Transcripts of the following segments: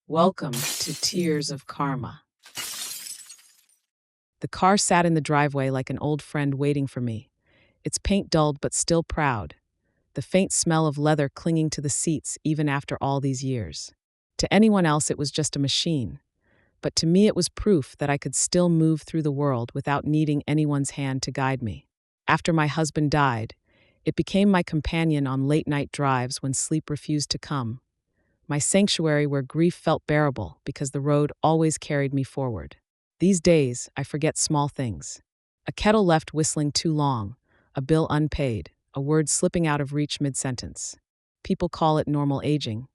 Welcome to Tears of Karma. The car sat in the driveway like an old friend waiting for me, its paint dulled but still proud, the faint smell of leather clinging to the seats even after all these years. To anyone else, it was just a machine, but to me, it was proof that I could still move through the world without needing anyone's hand to guide me. After my husband died, it became my companion on late-night drives when sleep refused to come, my sanctuary where grief felt bearable because the road always carried me forward. These days, I forget small things. A kettle left whistling too long, a bill unpaid, a word slipping out of reach mid-sentence. People call it normal aging,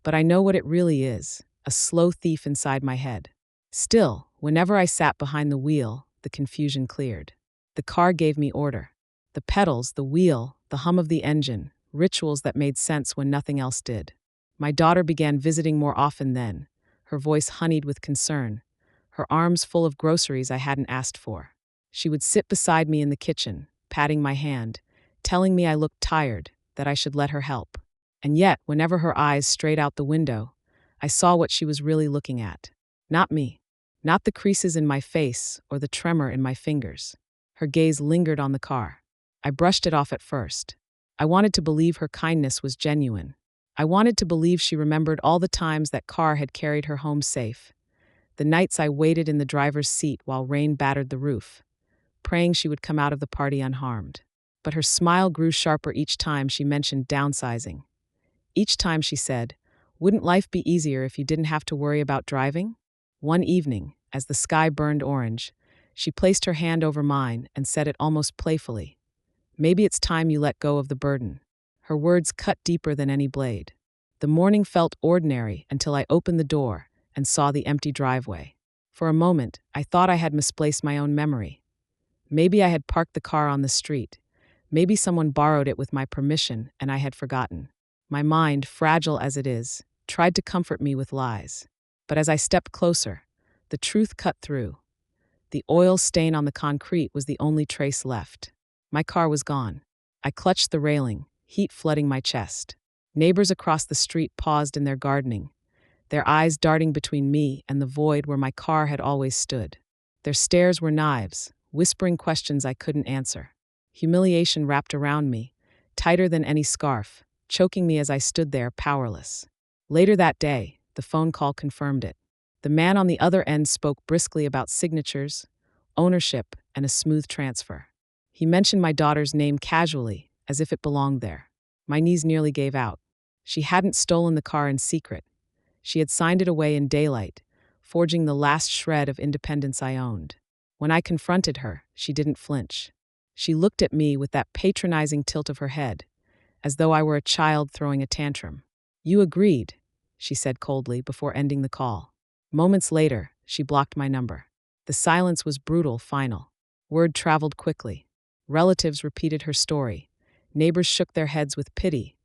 but I know what it really is, a slow thief inside my head. Still, whenever I sat behind the wheel, the confusion cleared. The car gave me order. The pedals, the wheel, the hum of the engine, rituals that made sense when nothing else did. My daughter began visiting more often then, her voice honeyed with concern, her arms full of groceries I hadn't asked for. She would sit beside me in the kitchen, patting my hand, telling me I looked tired, that I should let her help. And yet, whenever her eyes strayed out the window, I saw what she was really looking at. Not me. Not the creases in my face or the tremor in my fingers. Her gaze lingered on the car. I brushed it off at first. I wanted to believe her kindness was genuine. I wanted to believe she remembered all the times that car had carried her home safe, the nights I waited in the driver's seat while rain battered the roof, praying she would come out of the party unharmed. But her smile grew sharper each time she mentioned downsizing. Each time she said, "Wouldn't life be easier if you didn't have to worry about driving?" One evening, as the sky burned orange, she placed her hand over mine and said it almost playfully, "Maybe it's time you let go of the burden." Her words cut deeper than any blade. The morning felt ordinary until I opened the door and saw the empty driveway. For a moment, I thought I had misplaced my own memory. Maybe I had parked the car on the street. Maybe someone borrowed it with my permission and I had forgotten. My mind, fragile as it is, tried to comfort me with lies. But as I stepped closer, the truth cut through. The oil stain on the concrete was the only trace left. My car was gone. I clutched the railing, heat flooding my chest. Neighbors across the street paused in their gardening, their eyes darting between me and the void where my car had always stood. Their stares were knives, whispering questions I couldn't answer. Humiliation wrapped around me, tighter than any scarf, choking me as I stood there powerless. Later that day, the phone call confirmed it. The man on the other end spoke briskly about signatures, ownership, and a smooth transfer. He mentioned my daughter's name casually, as if it belonged there. My knees nearly gave out. She hadn't stolen the car in secret. She had signed it away in daylight, forging the last shred of independence I owned. When I confronted her, she didn't flinch. She looked at me with that patronizing tilt of her head, as though I were a child throwing a tantrum. "You agreed," she said coldly before ending the call. Moments later, she blocked my number. The silence was brutal, final. Word traveled quickly. Relatives repeated her story. Neighbors shook their heads with pity,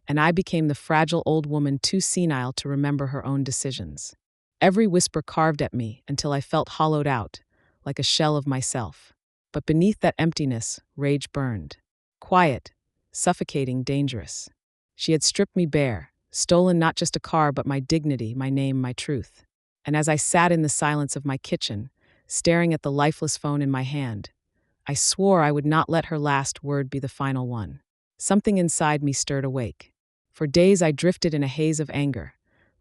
and I became the fragile old woman too senile to remember her own decisions. Every whisper carved at me until I felt hollowed out, like a shell of myself. But beneath that emptiness, rage burned. Quiet, suffocating, dangerous. She had stripped me bare, stolen not just a car but my dignity, my name, my truth. And as I sat in the silence of my kitchen, staring at the lifeless phone in my hand, I swore I would not let her last word be the final one. Something inside me stirred awake. For days I drifted in a haze of anger,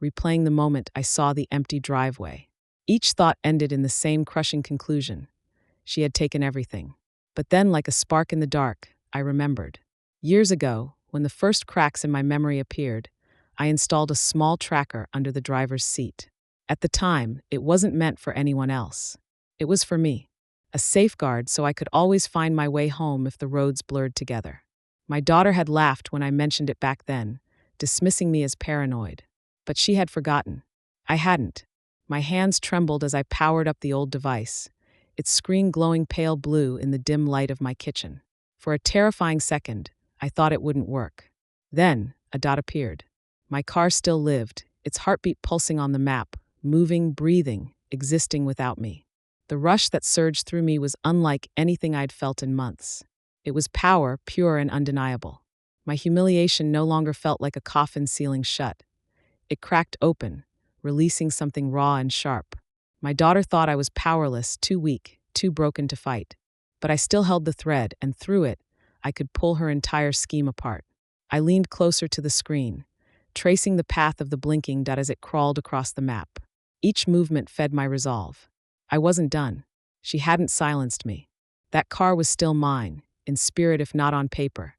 replaying the moment I saw the empty driveway. Each thought ended in the same crushing conclusion. She had taken everything. But then, like a spark in the dark, I remembered. Years ago, when the first cracks in my memory appeared, I installed a small tracker under the driver's seat. At the time, it wasn't meant for anyone else. It was for me. A safeguard so I could always find my way home if the roads blurred together. My daughter had laughed when I mentioned it back then, dismissing me as paranoid. But she had forgotten. I hadn't. My hands trembled as I powered up the old device, its screen glowing pale blue in the dim light of my kitchen. For a terrifying second, I thought it wouldn't work. Then, a dot appeared. My car still lived, its heartbeat pulsing on the map, moving, breathing, existing without me. The rush that surged through me was unlike anything I'd felt in months. It was power, pure and undeniable. My humiliation no longer felt like a coffin sealing shut. It cracked open, releasing something raw and sharp. My daughter thought I was powerless, too weak, too broken to fight. But I still held the thread, and through it, I could pull her entire scheme apart. I leaned closer to the screen, tracing the path of the blinking dot as it crawled across the map. Each movement fed my resolve. I wasn't done. She hadn't silenced me. That car was still mine, in spirit if not on paper,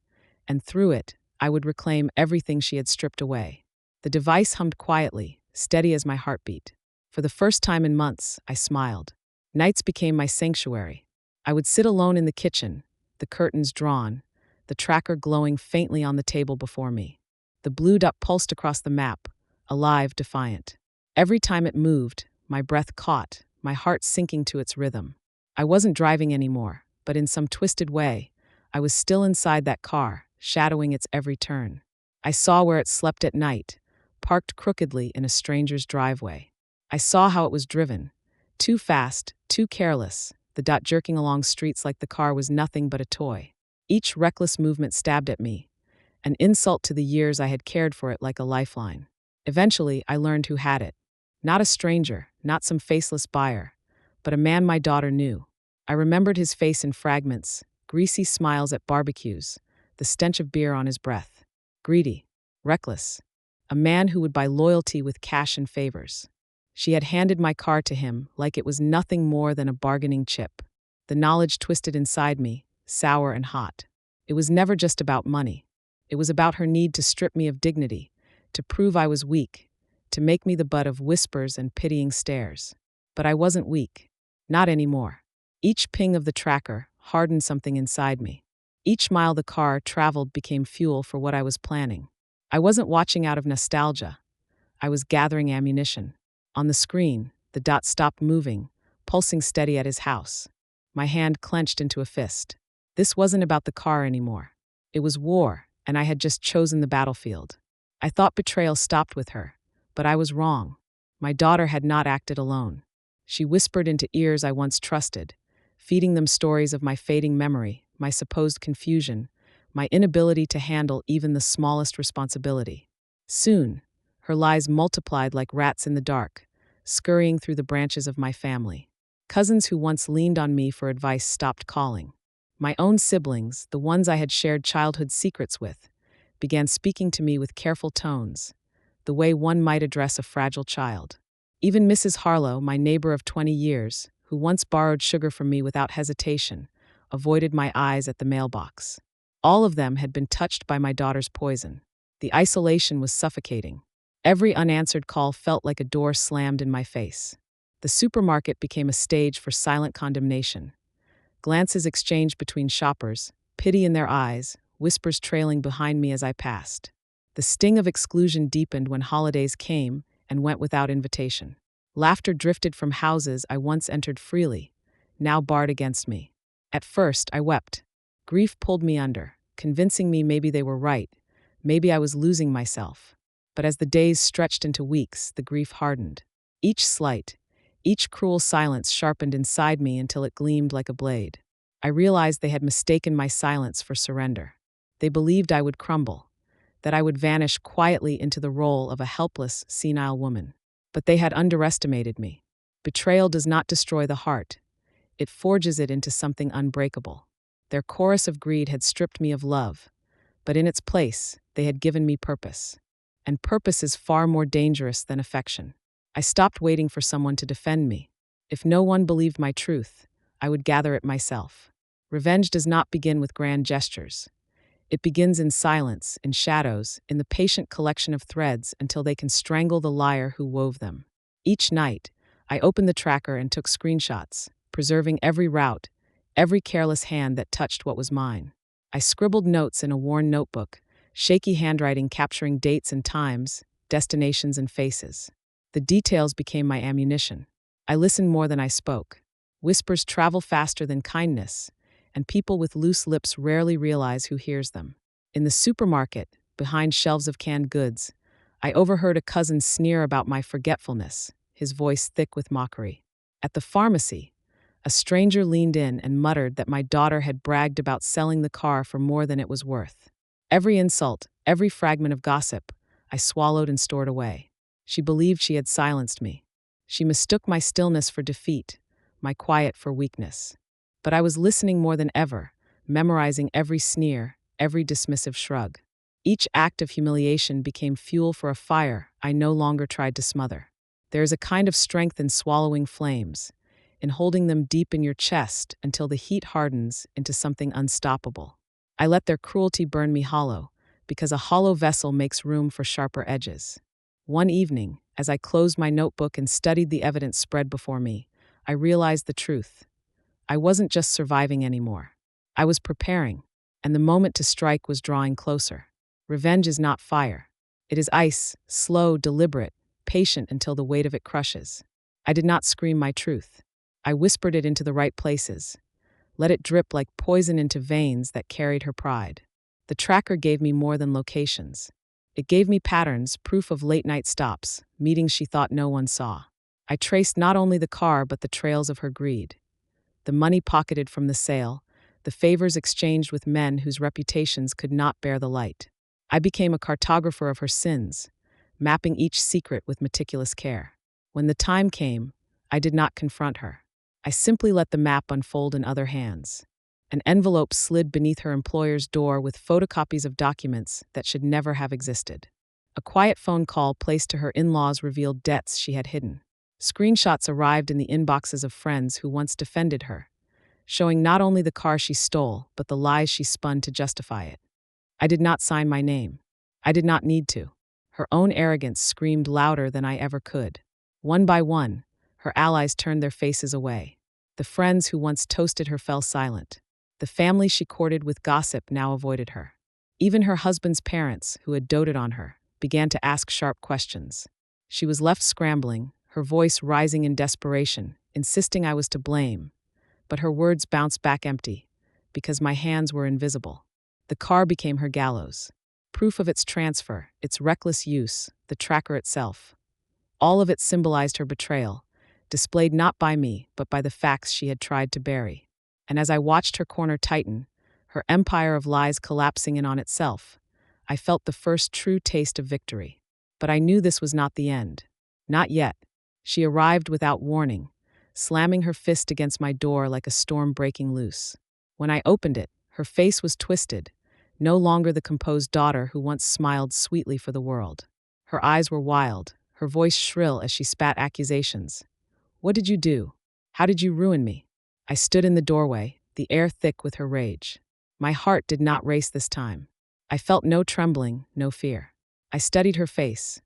and through it, I would reclaim everything she had stripped away. The device hummed quietly, steady as my heartbeat. For the first time in months, I smiled. Nights became my sanctuary. I would sit alone in the kitchen, the curtains drawn, the tracker glowing faintly on the table before me. The blue dot pulsed across the map, alive, defiant. Every time it moved, my breath caught, my heart sinking to its rhythm. I wasn't driving anymore, but in some twisted way, I was still inside that car, shadowing its every turn. I saw where it slept at night, parked crookedly in a stranger's driveway. I saw how it was driven. Too fast, too careless, the dot jerking along streets like the car was nothing but a toy. Each reckless movement stabbed at me, an insult to the years I had cared for it like a lifeline. Eventually, I learned who had it. Not a stranger, not some faceless buyer, but a man my daughter knew. I remembered his face in fragments, greasy smiles at barbecues, the stench of beer on his breath. Greedy, reckless, a man who would buy loyalty with cash and favors. She had handed my car to him like it was nothing more than a bargaining chip. The knowledge twisted inside me, sour and hot. It was never just about money. It was about her need to strip me of dignity, to prove I was weak, to make me the butt of whispers and pitying stares. But I wasn't weak. Not anymore. Each ping of the tracker hardened something inside me. Each mile the car traveled became fuel for what I was planning. I wasn't watching out of nostalgia. I was gathering ammunition. On the screen, the dot stopped moving, pulsing steady at his house. My hand clenched into a fist. This wasn't about the car anymore. It was war, and I had just chosen the battlefield. I thought betrayal stopped with her, but I was wrong. My daughter had not acted alone. She whispered into ears I once trusted, feeding them stories of my fading memory, my supposed confusion, my inability to handle even the smallest responsibility. Soon, her lies multiplied like rats in the dark, scurrying through the branches of my family. Cousins who once leaned on me for advice stopped calling. My own siblings, the ones I had shared childhood secrets with, began speaking to me with careful tones, the way one might address a fragile child. Even Mrs. Harlow, my neighbor of 20 years, who once borrowed sugar from me without hesitation, avoided my eyes at the mailbox. All of them had been touched by my daughter's poison. The isolation was suffocating. Every unanswered call felt like a door slammed in my face. The supermarket became a stage for silent condemnation. Glances exchanged between shoppers, pity in their eyes, whispers trailing behind me as I passed. The sting of exclusion deepened when holidays came and went without invitation. Laughter drifted from houses I once entered freely, now barred against me. At first, I wept. Grief pulled me under, convincing me maybe they were right, maybe I was losing myself. But as the days stretched into weeks, the grief hardened. Each slight, each cruel silence sharpened inside me until it gleamed like a blade. I realized they had mistaken my silence for surrender. They believed I would crumble, that I would vanish quietly into the role of a helpless, senile woman. But they had underestimated me. Betrayal does not destroy the heart. It forges it into something unbreakable. Their chorus of greed had stripped me of love, but in its place, they had given me purpose. And purpose is far more dangerous than affection. I stopped waiting for someone to defend me. If no one believed my truth, I would gather it myself. Revenge does not begin with grand gestures. It begins in silence, in shadows, in the patient collection of threads until they can strangle the liar who wove them. Each night, I opened the tracker and took screenshots, preserving every route, every careless hand that touched what was mine. I scribbled notes in a worn notebook, shaky handwriting capturing dates and times, destinations and faces. The details became my ammunition. I listened more than I spoke. Whispers travel faster than kindness, and people with loose lips rarely realize who hears them. In the supermarket, behind shelves of canned goods, I overheard a cousin sneer about my forgetfulness, his voice thick with mockery. At the pharmacy, a stranger leaned in and muttered that my daughter had bragged about selling the car for more than it was worth. Every insult, every fragment of gossip, I swallowed and stored away. She believed she had silenced me. She mistook my stillness for defeat, my quiet for weakness. But I was listening more than ever, memorizing every sneer, every dismissive shrug. Each act of humiliation became fuel for a fire I no longer tried to smother. There is a kind of strength in swallowing flames, in holding them deep in your chest until the heat hardens into something unstoppable. I let their cruelty burn me hollow, because a hollow vessel makes room for sharper edges. One evening, as I closed my notebook and studied the evidence spread before me, I realized the truth. I wasn't just surviving anymore. I was preparing, and the moment to strike was drawing closer. Revenge is not fire. It is ice, slow, deliberate, patient until the weight of it crushes. I did not scream my truth. I whispered it into the right places. Let it drip like poison into veins that carried her pride. The tracker gave me more than locations. It gave me patterns, proof of late-night stops, meetings she thought no one saw. I traced not only the car but the trails of her greed. The money pocketed from the sale, the favors exchanged with men whose reputations could not bear the light. I became a cartographer of her sins, mapping each secret with meticulous care. When the time came, I did not confront her. I simply let the map unfold in other hands. An envelope slid beneath her employer's door with photocopies of documents that should never have existed. A quiet phone call placed to her in-laws revealed debts she had hidden. Screenshots arrived in the inboxes of friends who once defended her, showing not only the car she stole, but the lies she spun to justify it. I did not sign my name. I did not need to. Her own arrogance screamed louder than I ever could. One by one, her allies turned their faces away. The friends who once toasted her fell silent. The family she courted with gossip now avoided her. Even her husband's parents, who had doted on her, began to ask sharp questions. She was left scrambling, her voice rising in desperation, insisting I was to blame. But her words bounced back empty, because my hands were invisible. The car became her gallows. Proof of its transfer, its reckless use, the tracker itself. All of it symbolized her betrayal, displayed not by me, but by the facts she had tried to bury. And as I watched her corner tighten, her empire of lies collapsing in on itself, I felt the first true taste of victory. But I knew this was not the end. Not yet. She arrived without warning, slamming her fist against my door like a storm breaking loose. When I opened it, her face was twisted, no longer the composed daughter who once smiled sweetly for the world. Her eyes were wild, her voice shrill as she spat accusations. What did you do? How did you ruin me? I stood in the doorway, the air thick with her rage. My heart did not race this time. I felt no trembling, no fear. I studied her face.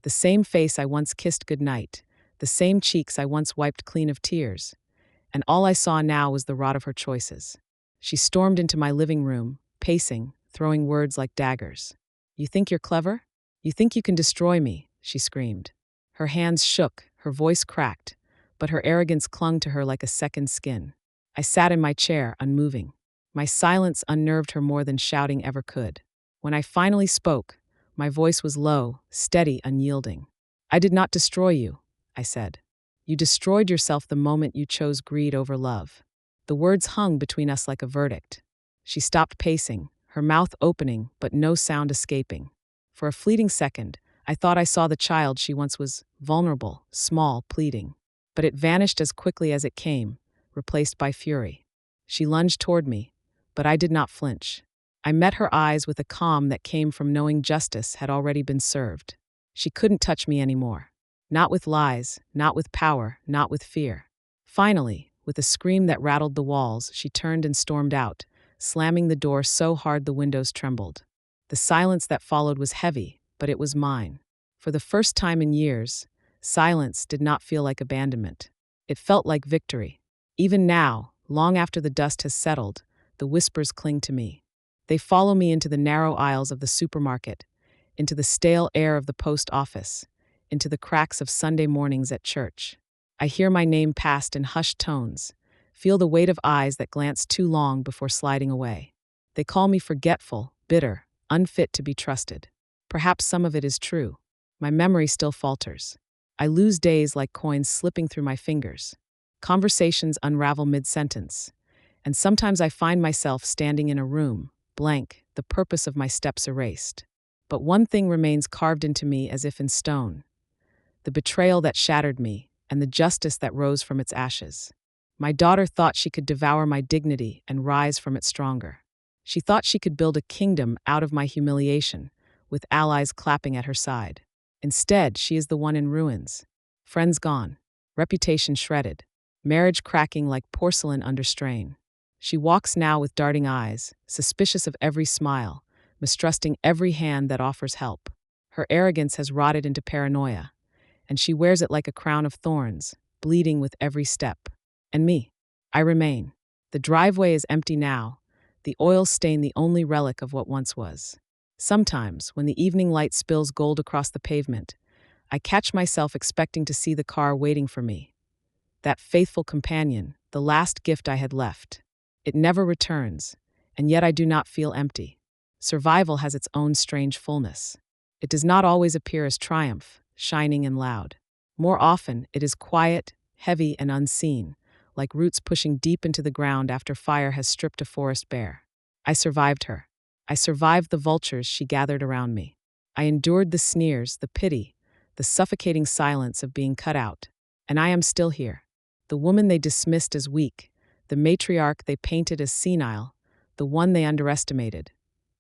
The same face I once kissed goodnight, the same cheeks I once wiped clean of tears. And all I saw now was the rot of her choices. She stormed into my living room, pacing, throwing words like daggers. You think you're clever? You think you can destroy me, she screamed. Her hands shook, her voice cracked, but her arrogance clung to her like a second skin. I sat in my chair, unmoving. My silence unnerved her more than shouting ever could. When I finally spoke, my voice was low, steady, unyielding. I did not destroy you, I said. You destroyed yourself the moment you chose greed over love. The words hung between us like a verdict. She stopped pacing, her mouth opening, but no sound escaping. For a fleeting second, I thought I saw the child she once was, vulnerable, small, pleading. But it vanished as quickly as it came, replaced by fury. She lunged toward me, but I did not flinch. I met her eyes with a calm that came from knowing justice had already been served. She couldn't touch me anymore. Not with lies, not with power, not with fear. Finally, with a scream that rattled the walls, she turned and stormed out, slamming the door so hard the windows trembled. The silence that followed was heavy, but it was mine. For the first time in years, silence did not feel like abandonment. It felt like victory. Even now, long after the dust has settled, the whispers cling to me. They follow me into the narrow aisles of the supermarket, into the stale air of the post office, into the cracks of Sunday mornings at church. I hear my name passed in hushed tones, feel the weight of eyes that glance too long before sliding away. They call me forgetful, bitter, unfit to be trusted. Perhaps some of it is true. My memory still falters. I lose days like coins slipping through my fingers. Conversations unravel mid-sentence. And sometimes I find myself standing in a room, blank, the purpose of my steps erased. But one thing remains carved into me as if in stone. the betrayal that shattered me, and the justice that rose from its ashes. My daughter thought she could devour my dignity and rise from it stronger. She thought she could build a kingdom out of my humiliation, with allies clapping at her side. Instead, she is the one in ruins. Friends gone, reputation shredded, marriage cracking like porcelain under strain. She walks now with darting eyes, suspicious of every smile, mistrusting every hand that offers help. Her arrogance has rotted into paranoia, and she wears it like a crown of thorns, bleeding with every step. And me, I remain. The driveway is empty now, the oil stain the only relic of what once was. Sometimes, when the evening light spills gold across the pavement, I catch myself expecting to see the car waiting for me. That faithful companion, the last gift I had left. It never returns, and yet I do not feel empty. Survival has its own strange fullness. It does not always appear as triumph, shining and loud. More often, it is quiet, heavy, and unseen, like roots pushing deep into the ground after fire has stripped a forest bare. I survived her. I survived the vultures she gathered around me. I endured the sneers, the pity, the suffocating silence of being cut out. And I am still here. The woman they dismissed as weak, the matriarch they painted as senile, the one they underestimated.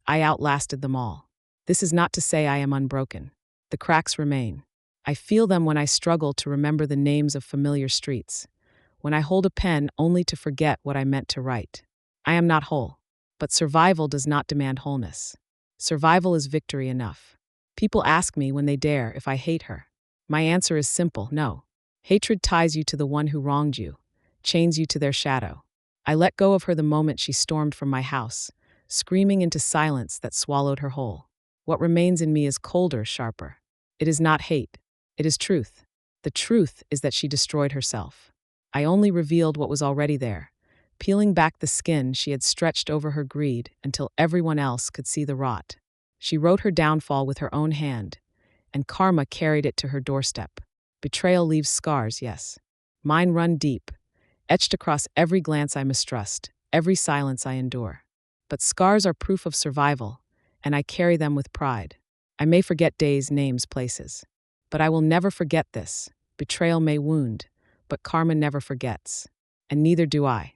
I outlasted them all. This is not to say I am unbroken. The cracks remain. I feel them when I struggle to remember the names of familiar streets, when I hold a pen only to forget what I meant to write. I am not whole, but survival does not demand wholeness. Survival is victory enough. People ask me when they dare if I hate her. My answer is simple, no. Hatred ties you to the one who wronged you, chains you to their shadow. I let go of her the moment she stormed from my house, screaming into silence that swallowed her whole. What remains in me is colder, sharper. It is not hate. It is truth. The truth is that she destroyed herself. I only revealed what was already there, peeling back the skin she had stretched over her greed until everyone else could see the rot. She wrote her downfall with her own hand, and karma carried it to her doorstep. Betrayal leaves scars, yes. Mine run deep, etched across every glance I mistrust, every silence I endure. But scars are proof of survival, and I carry them with pride. I may forget days, names, places. But I will never forget this. Betrayal may wound, but karma never forgets. And neither do I.